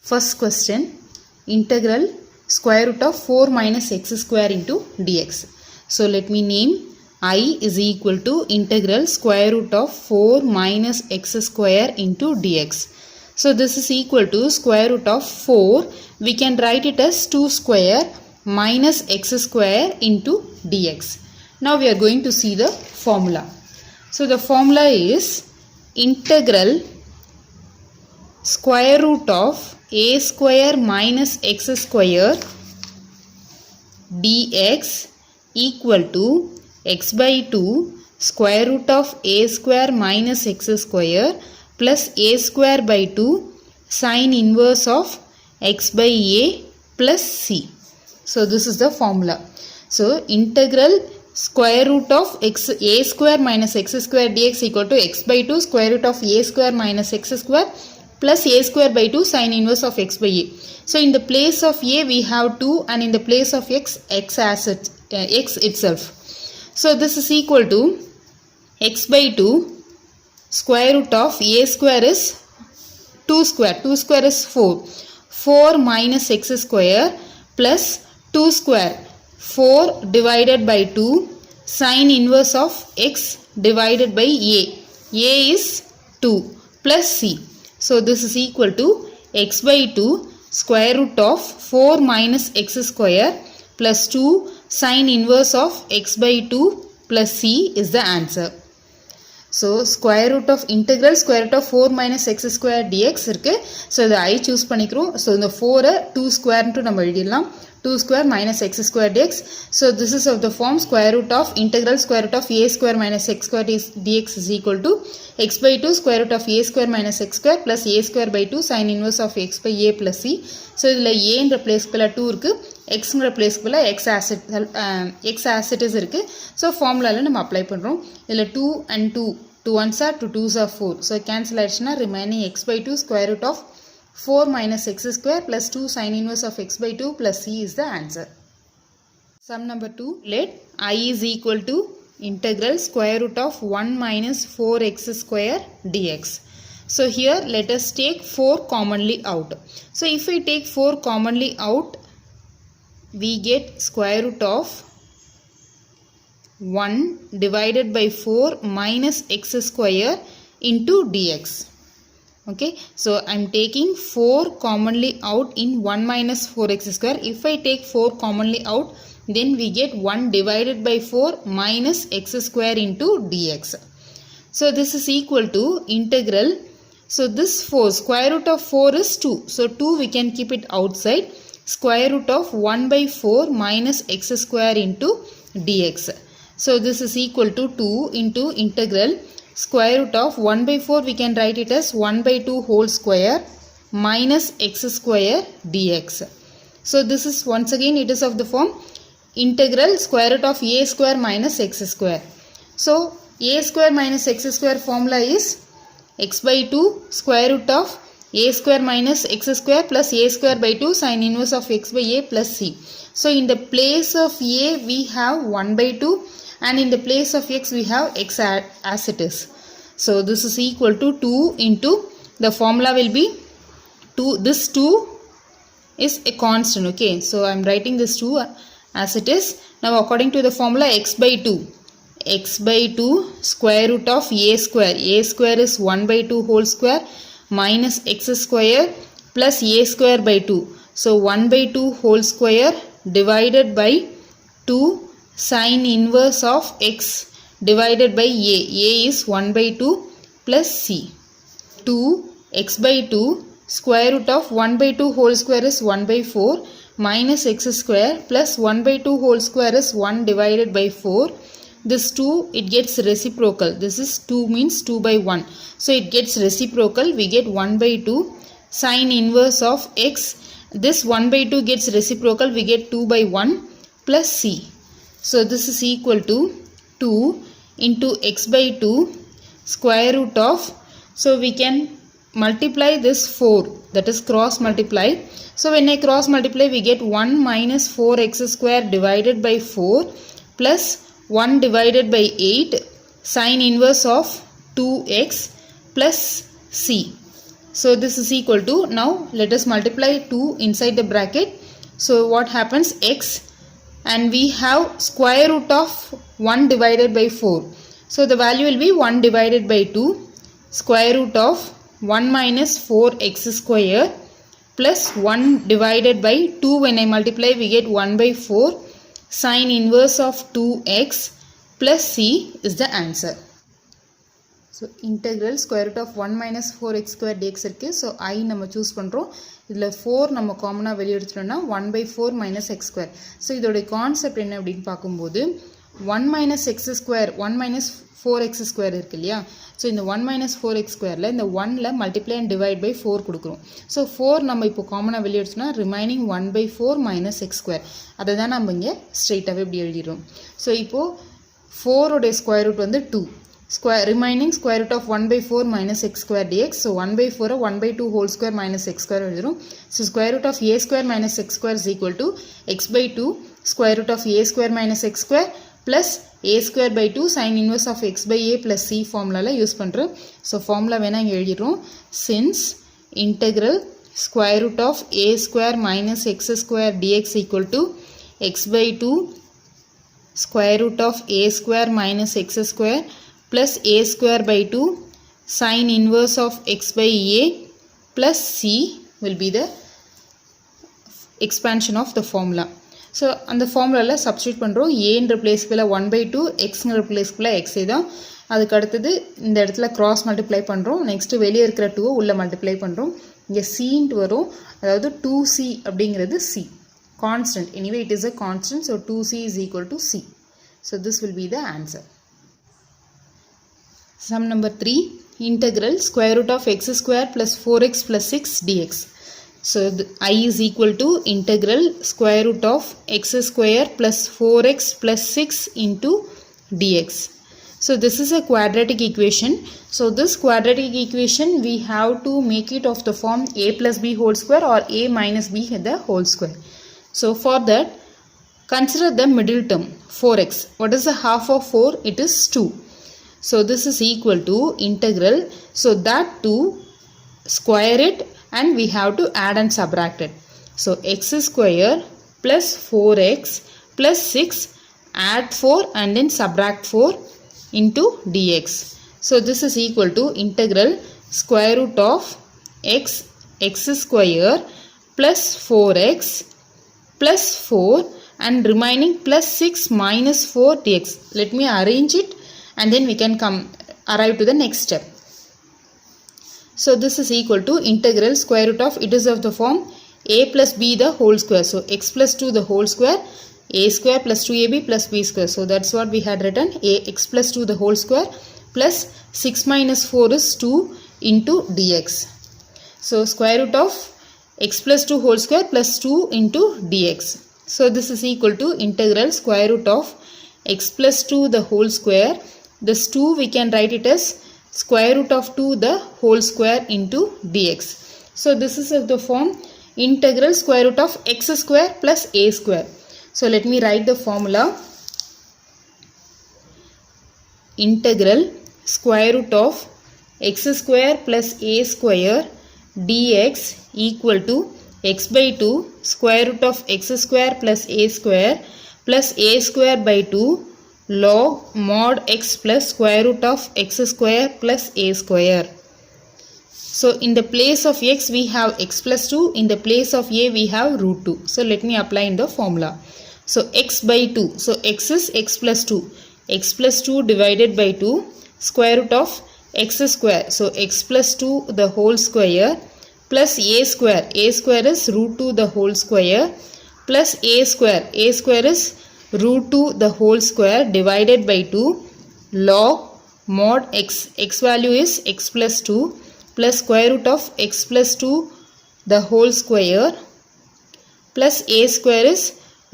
First question, integral square root of 4 minus x square into dx. So let me name I is equal to integral square root of 4 minus x square into dx. So this is equal to square root of 4. We can write it as 2 square minus x square into dx. Now we are going to see the formula. So the formula is integral square root of a square minus x square dx equal to x by 2 square root of a square minus x square plus a square by 2 sine inverse of x by a plus c. So this is the formula. So integral square root of a square minus x square dx equal to x by 2 square root of a square minus x square plus a square by 2 sine inverse of x by a. So in the place of a we have 2 and in the place of x x itself. So this is equal to x by 2 square root of a square is 2 square. 2 square is 4. 4 minus x square plus 2 square. 4 divided by 2 sine inverse of x divided by a. A is 2 plus c. So this is equal to x by 2 square root of 4 minus x square plus 2 sine inverse of x by 2 plus c is the answer. So square root of integral square root of 4 minus x square dx இருக்கு. So இதை I choose பண்ணிக்கிறோம். So இந்த 4 2 square ன்ட்டு நம்ம எழுதிடலாம். 2 square minus x square dx. So this is of the form square root of integral square root of a square minus x square dx is equal to x by 2 square root of a square minus x square plus a square by 2 sine inverse of x by a plus c. So இதில் a என்ற பிளேஸ்க்கு பதிலா 2 இருக்கு, x என்ற பிளேஸ்க்கு பதிலா x as it is இருக்கு. So ஃபார்முலால நம்ம அப்ளை பண்றோம். இதில் 2 and 2 2 ones are 2 2s are 4. So cancel ஆயிடுச்சுனா remaining x by 2 square root of 4 minus x square plus 2 sine inverse of x by 2 plus c is the answer. Sum number 2. Let I is equal to integral square root of 1 minus 4x square dx. So here let us take 4 commonly out. So if I take 4 commonly out, we get square root of 1 divided by 4 minus x square into dx. Okay, so I am taking 4 commonly out in 1 minus 4x square. If I take 4 commonly out, then we get 1 divided by 4 minus x square into dx. So this is equal to integral. So this 4 square root of 4 is 2. So 2 we can keep it outside. Square root of 1 by 4 minus x square into dx. So this is equal to 2 into integral square root of 1 by 4 we can write it as 1 by 2 whole square minus x square dx. So this is once again it is of the form integral square root of a square minus x square. So a square minus x square formula is x by 2 square root of a square minus x square plus a square by 2 sine inverse of x by a plus c. So in the place of a we have 1 by 2 and in the place of x we have x as it is. So this is equal to 2 into the formula will be 2. This 2 is a constant. Okay, so I am writing this 2 as it is. Now according to the formula x by 2. X by 2 square root of a square. A square is 1 by 2 whole square minus x square plus a square by 2. So 1 by 2 whole square divided by 2 sine inverse of x divided by a. A is 1 by 2 plus c. 2 x by 2 square root of 1 by 2 whole square is 1 by 4 minus x square plus 1 by 2 whole square is 1 divided by 4. This 2 it gets reciprocal. This is 2 means 2 by 1. So it gets reciprocal. We get 1 by 2 sine inverse of x. This 1 by 2 gets reciprocal. We get 2 by 1 plus c. So this is equal to 2 into x by 2 square root of. So we can multiply this 4, that is cross multiply. So when I cross multiply we get 1 minus 4x square divided by 4 plus 1 divided by 8 sine inverse of 2x plus c. So this is equal to, now let us multiply 2 inside the bracket. So what happens, x, and we have square root of 1 divided by 4. So the value will be 1 divided by 2, square root of 1 minus 4x square plus 1 divided by 2. When I multiply, we get 1 by 4. Sine inverse of 2x plus c is the answer. So integral square root of 1 minus 4x square dx இருக்கு. So I நம்ம choose பண்றோம். இதில் 4 நம்ம காமனாக வெளியே எடுத்துட்டோம்னா 1 by 4 minus x square. So இதோடைய concept என்ன அப்படின்னு பார்க்கும்போது 1 minus x square 1 minus 4x square இருக்கு இல்லையா. ஸோ இந்த 1 minus 4x squareல இந்த 1ல multiply and divide by 4 கொடுக்குறோம். ஸோ 4 நம்ம இப்போ காமனாக வெளியே எடுத்தோம்னா remaining 1 by 4 minus x square. அதை தான் நம்ம இங்கே ஸ்ட்ரெயிட்டாகவே இப்படி எழுதிடுறோம். ஸோ இப்போது 4 உடைய ஸ்கொயர் ரூட் வந்து 2. remaining square root of 1 by 4 minus x square dx. So 1 by 4 1 by 2 whole square minus x square எழுதிரும். So square root of a square minus x square is equal to x by 2 square root of a square minus x square plus a square by 2 sin inverse of x by a plus c formula use பண்றோம். So formula வேணா இங்க எழுதிரும். Since integral square root of a square minus x square dx equal to x by 2 square root of a square minus x square plus a square by 2 sin inverse of x by a plus c will be the expansion of the formula. So அந்த formula substitute பண்றோம். a என்ற பிளேஸ்க்குள்ள 1 by 2 x என்ற பிளேஸ்க்குள்ள x தான். அதுக்கு அடுத்தது இந்த இடத்துல cross multiply பண்றோம். நெக்ஸ்ட் வெளியே இருக்கிற 2 உள்ள multiply பண்றோம். இங்க c ன்னு வரும். அதாவது 2c அப்படிங்கிறது c constant. Anyway it is a constant, so 2c is equal to c. So this will be the answer. Sum number 3, integral square root of x square plus 4x plus 6 dx. So I is equal to integral square root of x square plus 4x plus 6 into dx. So this is a quadratic equation. So this quadratic equation we have to make it of the form a plus b whole square or a minus b the whole square. So for that, consider the middle term 4x. What is the half of 4? It is 2. So this is equal to integral. So that 2 square it and we have to add and subtract it. So x square plus 4x plus 6 add 4 and then subtract 4 into dx. So this is equal to integral square root of x square plus 4x plus 4 and remaining plus 6 minus 4 dx. Let me arrange it and then we can arrive to the next step. So this is equal to integral square root of, it is of the form a plus b the whole square. So x plus 2 the whole square, a square plus 2ab plus b square. So that's what we had written, x plus 2 the whole square plus 6 minus 4 is 2 into dx. So square root of x plus 2 whole square plus 2 into dx. So this is equal to integral square root of x plus 2 the whole square. This 2 we can write it as square root of 2 the whole square into dx. So this is of the form integral square root of x square plus a square. So let me write the formula. Integral square root of x square plus a square dx equal to x by 2 square root of x square plus a square plus a square by 2 log mod x plus square root of x square plus a square. So in the place of x we have x plus 2, in the place of a we have root 2. So let me apply in the formula. So x by 2, so x is x plus 2, x plus 2 divided by 2 square root of x square. So x plus 2 the whole square plus a square is root 2 the whole square plus a square is root 2 the whole square divided by 2 log mod x value is x plus 2 plus square root of x plus 2 the whole square plus a square is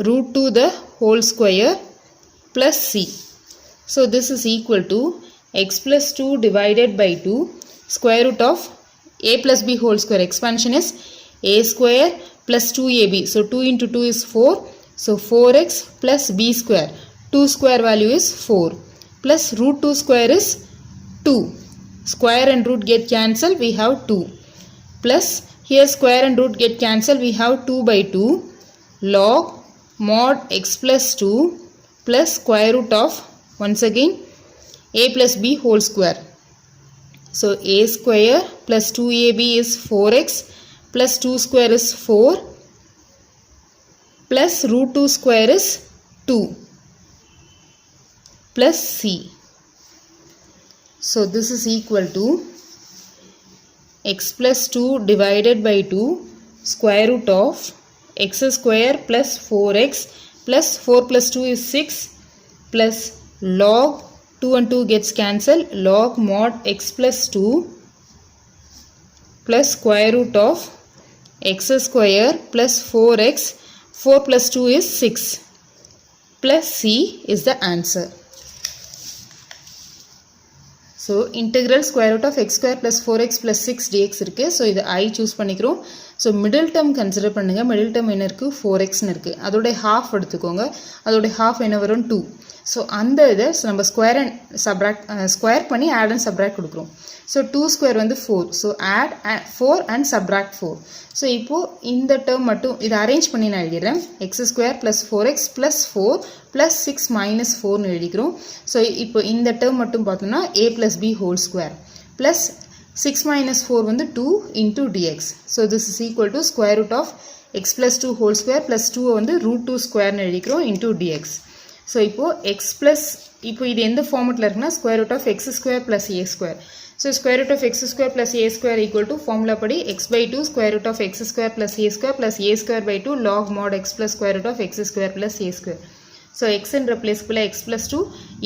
root 2 the whole square plus c. So this is equal to x plus 2 divided by 2 square root of a plus b whole square. Expansion is a square plus 2ab. So 2 into 2 is 4. So 4x plus b square. 2 square value is 4 plus root 2 square is 2. Square and root get cancelled. We have 2. plus here square and root get cancelled, we have 2 by 2 log mod x plus 2 plus square root of once again a plus b whole square. So a square plus 2ab is 4x plus 2 square is 4 plus root 2 square is 2 plus c. So this is equal to x plus 2 divided by 2 square root of x square plus 4x plus 4 plus 2 is 6 plus log 2 and 2 gets cancelled, log mod x plus 2 plus square root of x square plus 4x, 4 plus 2 is 6 plus c is the answer. So integral square root of x square plus 4x plus 6 dx இருக்கு. So இது I choose பண்ணிக்கிறோம். So middle term consider பண்ணுங்க. middle term என்ன இருக்கு 4x இருக்கு. அதோட half எடுத்துக்கோங்க. அதோட half என்ன வரும் 2. So அந்த இதை நம்ம square and subtract square பண்ணி add and subtract கொடுக்கிறோம். So 2 square வந்து 4. So add 4 and subtract 4. So இப்போ இந்த term மட்டும் இதை arrange பண்ணி நான் எழுதிடுறேன். x square plus 4x plus 4 plus 6 minus 4 னு எழுதிக்கிறோம். So இப்போ இந்த term மட்டும் பார்த்தோம்னா a plus b whole square plus 6 minus 4 வந்து 2 into dx. So this is equal to square root of x plus 2 whole square plus 2 வந்து root 2 square னு எழுதிக்கிறோம் into dx. So இப்போ x plus இப்போ இது எந்த ஃபார்மட்ல இருக்குன்னா square root of x square plus a square. So square root of x square plus a square equal to formula படி x by 2 square root of x square plus a square by 2 log mod x plus square root of x square plus a square. So x in replaceable x plus 2,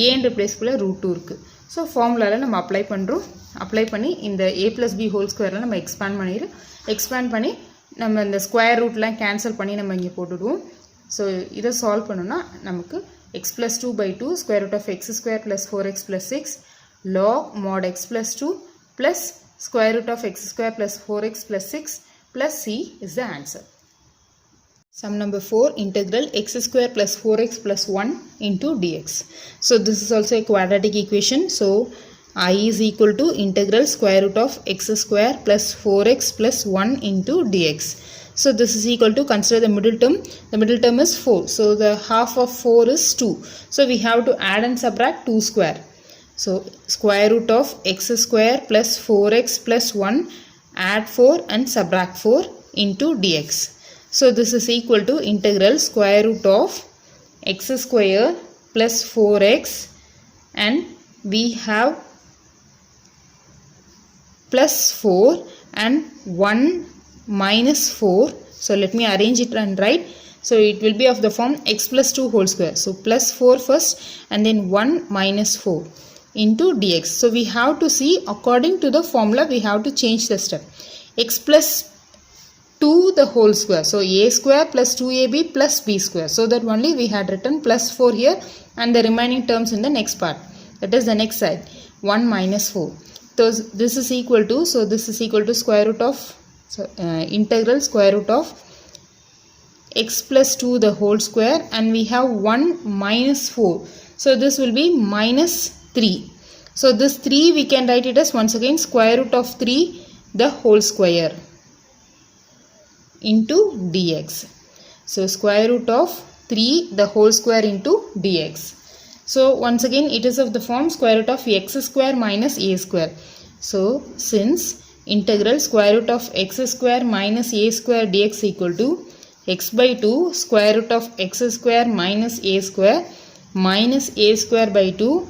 a in replaceable root 2 இருக்கு. So formula நம்ம apply பண்றோம். apply பண்ணி இந்த a plus b whole square நம்ம expand பண்ணி நம்ம இந்த square rootலாம் cancel பண்ணி நம்ம இங்க போட்டுடுவோம். So இதை solve பண்ணோம்னா நமக்கு x plus 2 by 2 square root of x square plus 4x plus 6 log mod x plus 2 plus square root of x square plus 4x plus 6 plus c is the answer. Sum number 4, integral x square plus 4x plus 1 into dx. So this is also a quadratic equation. So I is equal to integral square root of x square plus 4x plus 1 into dx. So this is equal to, consider the middle term. The middle term is 4. So the half of 4 is 2. So we have to add and subtract 2 square. So square root of x square plus 4x plus 1, add 4 and subtract 4 into dx. So this is equal to integral square root of x square plus 4x, and we have plus 4 and 1 minus 4. So let me arrange it and write. So it will be of the form x plus 2 whole square. So plus 4 first and then 1 minus 4 into dx. So we have to see according to the formula, we have to change the step. X plus 2 the whole square. So a square plus 2ab plus b square. So that only we had written plus 4 here and the remaining terms in the next part. That is the next side. 1 minus 4. So this is equal to, so this is equal to square root of, integral square root of x plus 2 the whole square, and we have 1 minus 4. So this will be minus 3. So this 3 we can write it as once again square root of 3 the whole square into dx. So square root of 3 the whole square into dx. So once again it is of the form square root of x square minus a square. So since integral square root of x square minus a square dx equal to x by 2 square root of x square minus a square by 2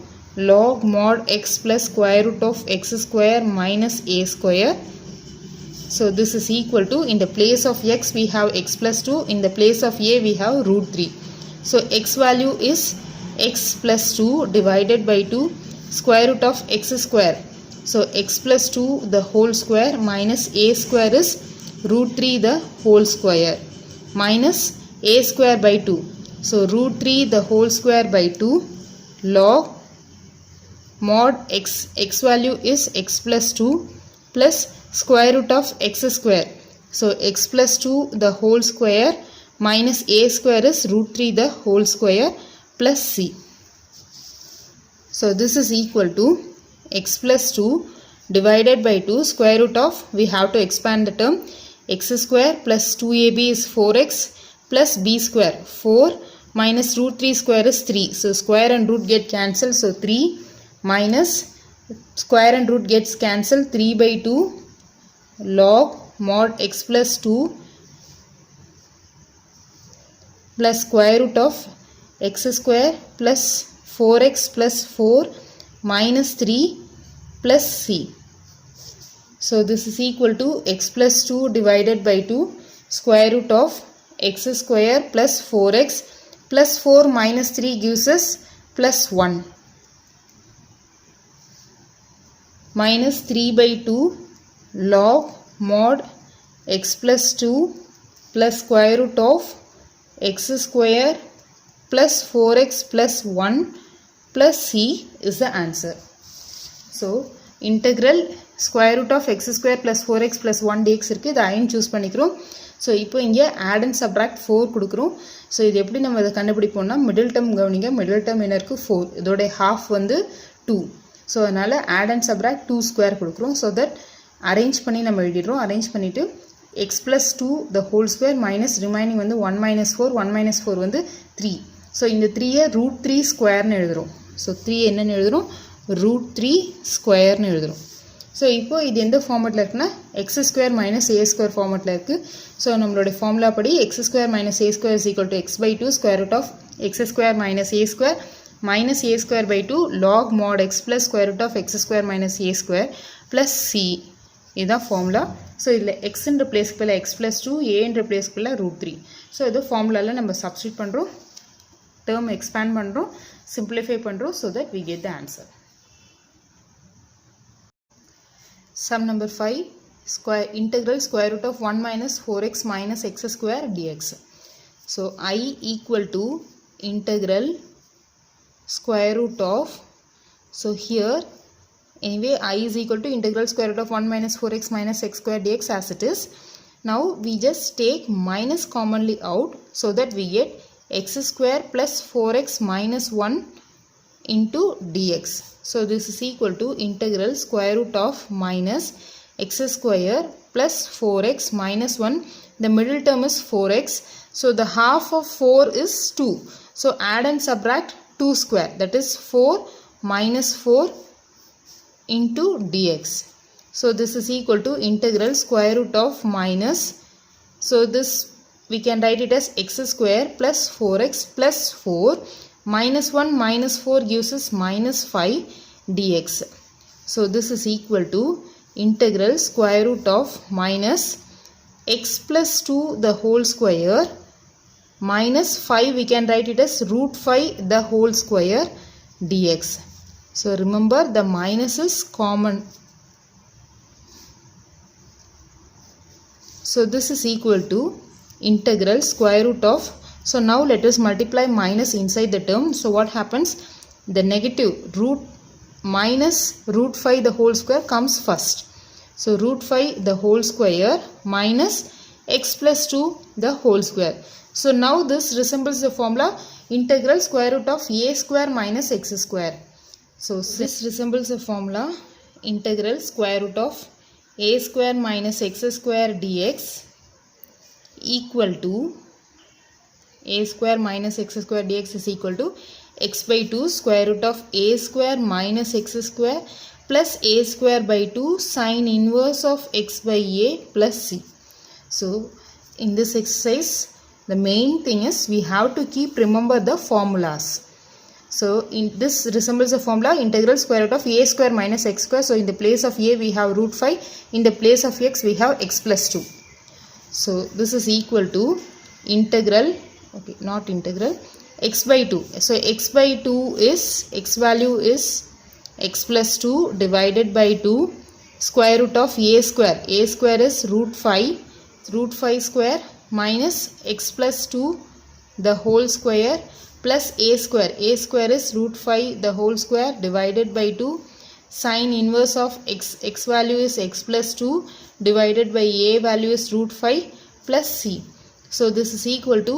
log mod x plus square root of x square minus a square. So this is equal to, in the place of x we have x plus 2, in the place of a we have root 3. So x value is x plus 2 divided by 2 square root of x square. So x plus 2 the whole square minus a square is root 3 the whole square minus a square by 2. So root 3 the whole square by 2 log mod x value is x plus 2 plus square root of x square. So x plus 2 the whole square minus a square is root 3 the whole square plus c. So this is equal to x plus 2 divided by 2 square root of, we have to expand the term, x square plus 2ab is 4x plus b square 4 minus root 3 square is 3. So square and root get cancelled. So 3 minus square and root gets cancelled, 3 by 2 log mod x plus 2 plus square root of x square plus 4x plus 4 minus 3 plus c. So this is equal to x plus 2 divided by 2 square root of x square plus 4x plus 4 minus 3 gives us plus 1 minus 3 by 2 log mod x plus 2 plus square root of x square plus 4x plus 1 plus c is the answer. So integral square root of x square plus 4x plus 1 dx இருக்கு. இதை ஐன் choose பண்ணிக்கிறோம். So இப்போ இங்கே add and subtract 4 கொடுக்குறோம். So இது எப்படி நம்ம இதை கண்டுபிடிப்போம்னா மிடில் டேர்ம் கவனிங்க. மிடில் டேர்ம் என்ன இருக்குது 4, இதோட half வந்து 2. ஸோ அதனால் add and subtract 2 square கொடுக்குறோம். ஸோ தட் அரேஞ்ச் பண்ணி நம்ம எழுதிடுறோம். அரேஞ்ச் பண்ணிவிட்டு x plus 2 the whole square minus remaining வந்து 1 minus 4, 1 minus 4 வந்து 3. ஸோ இந்த 3யை root 3 squareன்னு எழுதுகிறோம். ஸோ 3 என்னன்னு எழுதுகிறோம், root 3 squareன்னு எழுதுகிறோம். ஸோ இப்போ இது எந்த ஃபார்மெட்டில் இருக்குன்னா x square minus a square ஃபார்மெட்டில் இருக்குது. ஸோ நம்மளோட ஃபார்முலா படி x square minus a square is equal to x by 2 square root of x square minus a square by 2 log mod x plus square root of x square minus a square plus c. இதுதான் formula. So இதில் எக்ஸ்ன்ற பிளேஸ்க்கு பதில் x plus 2, ஏன்ற பிளேஸ்க்கு பதில் root 3. So இது ஃபார்முலாவில் நம்ம சப்ஸ்டியூட் பண்ணுறோம், டேர்ம் எக்ஸ்பேண்ட் பண்ணுறோம், சிம்பிளிஃபை பண்ணுறோம். So that we get the answer. Sum number 5, integral square root of 1 minus 4x minus x square dx. So I equal to integral square root of, so here anyway I is equal to integral square root of 1 minus 4x minus x square dx as it is. Now we just take minus commonly out so that we get x square plus 4x minus 1 into dx. So this is equal to integral square root of minus x square plus 4x minus 1. The middle term is 4x. So the half of 4 is 2. So add and subtract 2 square, that is 4 minus 4 into dx. So this is equal to integral square root of minus, so this we can write it as x square plus 4x plus 4 minus 1 minus 4 gives us minus 5 dx. So this is equal to integral square root of minus x plus 2 the whole square minus 5, we can write it as root 5 the whole square dx. So remember the minus is common. So this is equal to integral square root of, so now let us multiply minus inside the term. So what happens, the negative root minus root 5 the whole square comes first. So root 5 the whole square minus x plus 2 the whole square. So now this resembles the formula integral square root of a square minus x square. So this resembles the formula integral square root of a square minus x square dx equal to a square minus x square dx is equal to x by 2 square root of a square minus x square plus a square by 2 sine inverse of x by a plus c. So in this exercise the main thing is we have to keep remember the formulas. So in this resembles the formula integral square root of a square minus x square. So in the place of a we have root 5, in the place of x we have x plus 2. So this is equal to integral, okay, not integral, x by 2. So x by 2 is, x value is x plus 2 divided by 2 square root of a square. A square is root 5 square minus x plus 2 the whole square plus a square. A square is root 5 the whole square divided by 2 sine inverse of x. X value is x plus 2 divided by a value is root 5 plus c. So this is equal to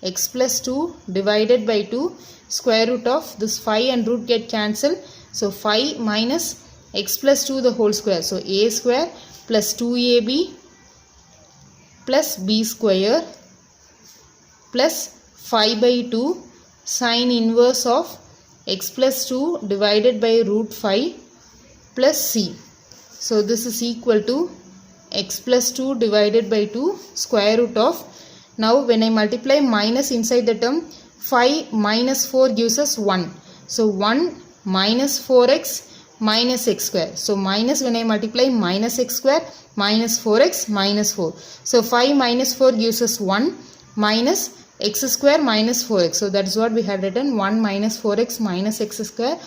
x plus 2 divided by 2 square root of this 5 and root get cancelled. So 5 minus x plus 2 the whole square. So a square plus 2ab plus b square plus 5 by 2 sine inverse of x plus 2 divided by root 5 plus c. So this is equal to x plus 2 divided by 2 square root of, now when I multiply minus inside the term, 5 minus 4 gives us 1. So 1 minus 4x minus x square. So minus, when I multiply minus x square minus 4x minus 4. So 5 minus 4 gives us 1 minus x square minus 4x. So that's what we have written, 1 minus 4x minus x square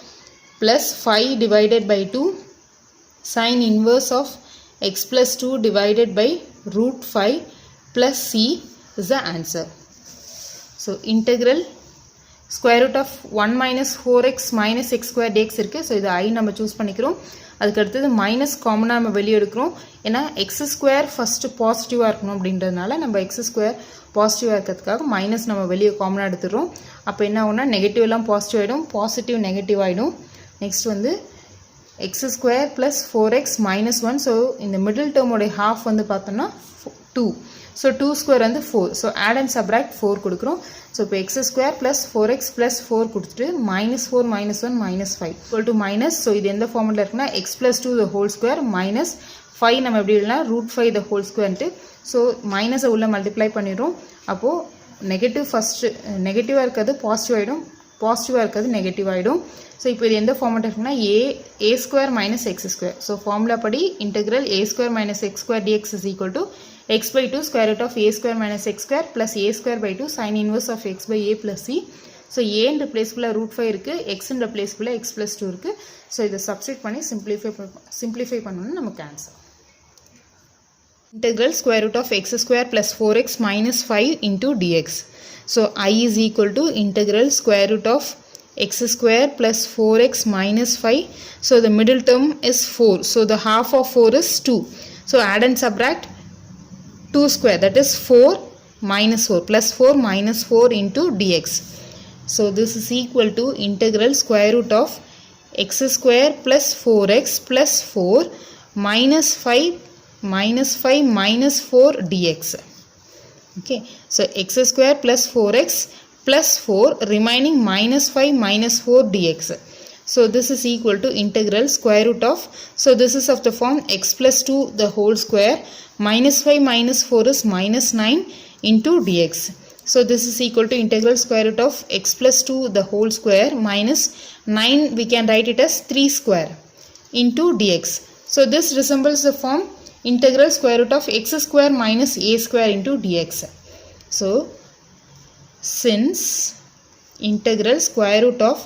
plus 5 divided by 2 sine inverse of x plus 2 divided by root 5 plus c is the answer. So integral square root of 1 minus 4x minus x square dx இருக்கு. So இது I நம்ம choose பண்ணிக்கிறோம். அதுக்கு அடுத்தது minus common நம்ம வெளியே எடுக்கிறோம். ஏன்னா x square first positive இருக்கணும் அப்படின்றதுனால நம்ம x square positive இருக்கிறதுக்காக minus நம்ம வெளியே common எடுத்துறோம். அப்போ என்ன ஆகும்னா நெகட்டிவ் எல்லாம் பாசிட்டிவ் ஆயிடும், பாசிட்டிவ் நெகட்டிவ் ஆயிடும். நெக்ஸ்ட் வந்து x square plus 4x minus 1. So இந்த middle term உடைய half வந்து பார்த்தோம்னா 2. So 2 square வந்து 4. So add and subtract 4 கொடுக்கிறோம். So இப்போ x square plus 4x plus 4 கொடுத்துட்டு minus 4 minus 1 minus 5 equal to minus. So இது எந்த ஃபார்முலா இருக்குன்னா x plus 2 the whole square minus 5 நம்ம எப்படி எழுதலாம் root 5 the whole square ன்ட்டு. So minus உள்ள மல்டிப்ளை பண்ணிடுறோம். அப்போ நெகட்டிவ் ஃபர்ஸ்ட் நெகட்டிவாக இருக்கிறது பாசிட்டிவ் ஆகிடும், பாசிட்டிவாக இருக்கிறது நெகட்டிவ் ஆகிடும். ஸோ இப்போ இது எந்த ஃபார்மேட் இருக்குன்னா a square minus x square. So formula படி integral a square minus x square dx is equal to x by 2 square root of a square minus x square plus a square by 2 sine inverse of x by a plus c. So ஏன்ற பிளேஸ்க்குள்ள root 5 இருக்குது, எக்ஸ்ன்ற பிளேஸ்க்குள்ள X plus 2 இருக்குது. So இதை substitute பண்ணி simplify பண்ணணும்னு நமக்கு answer. Integral square root of x square plus 4x minus 5 into dx. So I is equal to integral square root of x square plus 4x minus 5. So the middle term is 4. So the half of 4 is 2. So add and subtract 2 square, that is 4 minus 4 plus 4 minus 4 into dx. So this is equal to integral square root of x square plus 4x plus 4 minus 5 minus 4 dx. Okay, so x square plus 4x plus 4 remaining minus 5 minus 4 dx. So this is equal to integral square root of, so this is of the form x plus 2 the whole square minus 5 minus 4 is minus 9 into dx. So this is equal to integral square root of x plus 2 the whole square minus 9, we can write it as 3 square into dx. So this resembles the form integral square root of x square minus a square into dx. So since integral square root of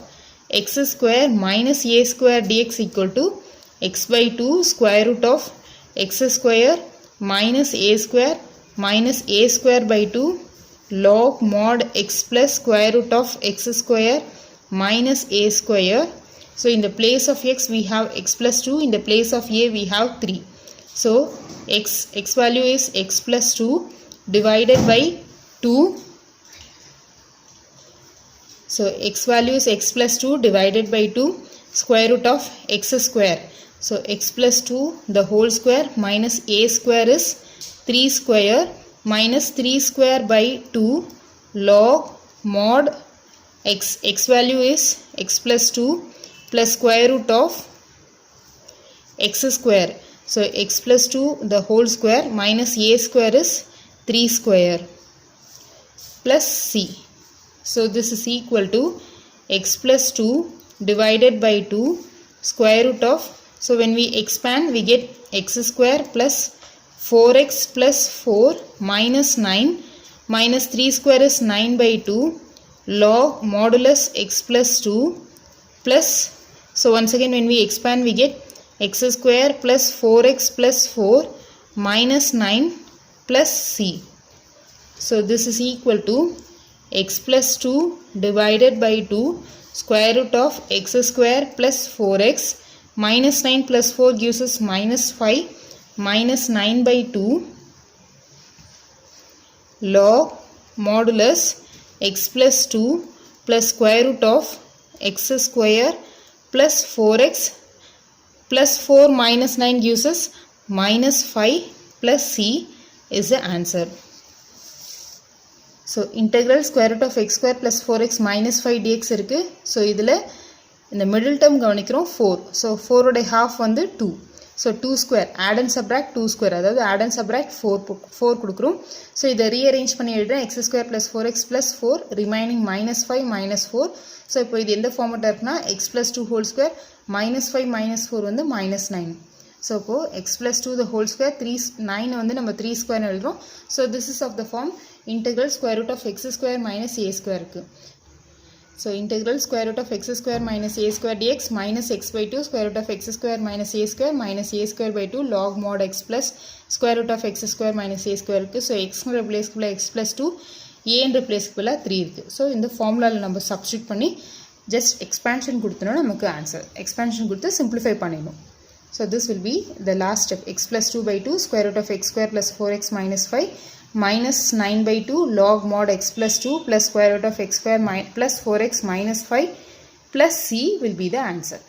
x square minus a square dx equal to x by 2 square root of x square minus a square by 2 log mod x plus square root of x square minus a square. So in the place of x we have x plus 2, in the place of a we have 3. So x value is x plus 2 divided by 2. So x value is x plus 2 divided by 2 square root of x square. So x plus 2 the whole square minus a square is 3 square minus 3 square by 2 log mod x value is x plus 2 plus square root of x square. So x plus 2 the whole square minus a square is 3 square plus c. So this is equal to x plus 2 divided by 2 square root of, so when we expand we get x square plus 4x plus 4 minus 9 minus 3 square is 9 by 2 log modulus x plus 2 plus, so once again when we expand we get x square plus 4x plus 4 minus 9 plus c. So this is equal to x plus 2 divided by 2 square root of x square plus 4x minus 9 plus 4 gives us minus 5 minus 9 by 2 log modulus x plus 2 plus square root of x square plus 4x plus 4 minus 9 gives us minus 5 plus c is the answer. So integral square root of x square plus 4x minus 5 dx இருக்கு. So இதில் இந்த middle term கவனிக்கிறோம் 4. So 4 உடைய half வந்து 2. So 2 square add and subtract 2 square அதாவது add and subtract 4 கொடுக்கிறோம். So இதை rearrange பண்ணி எழுதுறேன் x square plus 4x plus 4 remaining minus 5 minus 4. So இப்போ இது எந்த ஃபார்மேட் இருக்குன்னா x plus 2 whole square minus 5 minus 4 வந்து minus 9. So இப்போ x plus 2 the whole square 9 வந்து நம்ம 3 square எழுதுறோம். So this is of the form integral square root of x square minus a square இருக்கு. So integral square root of x square minus a square dx minus x by 2 square root of x square minus a square by 2 log mod x plus square root of x square minus a square இருக்கு. So x replace x plus 2 a replace 3 இருக்கு. So இந்த ஃபார்முலால நம்ம substitute பண்ணி just expansion கொடுத்தோம்னா நமக்கு answer. expansion கொடுத்து simplify பண்ணிடணும். So this will be the last step. X plus 2 by 2 square root of x square plus 4x minus 5 minus 9 by 2 log mod x plus 2 plus square root of x square plus 4x minus 5 plus c will be the answer.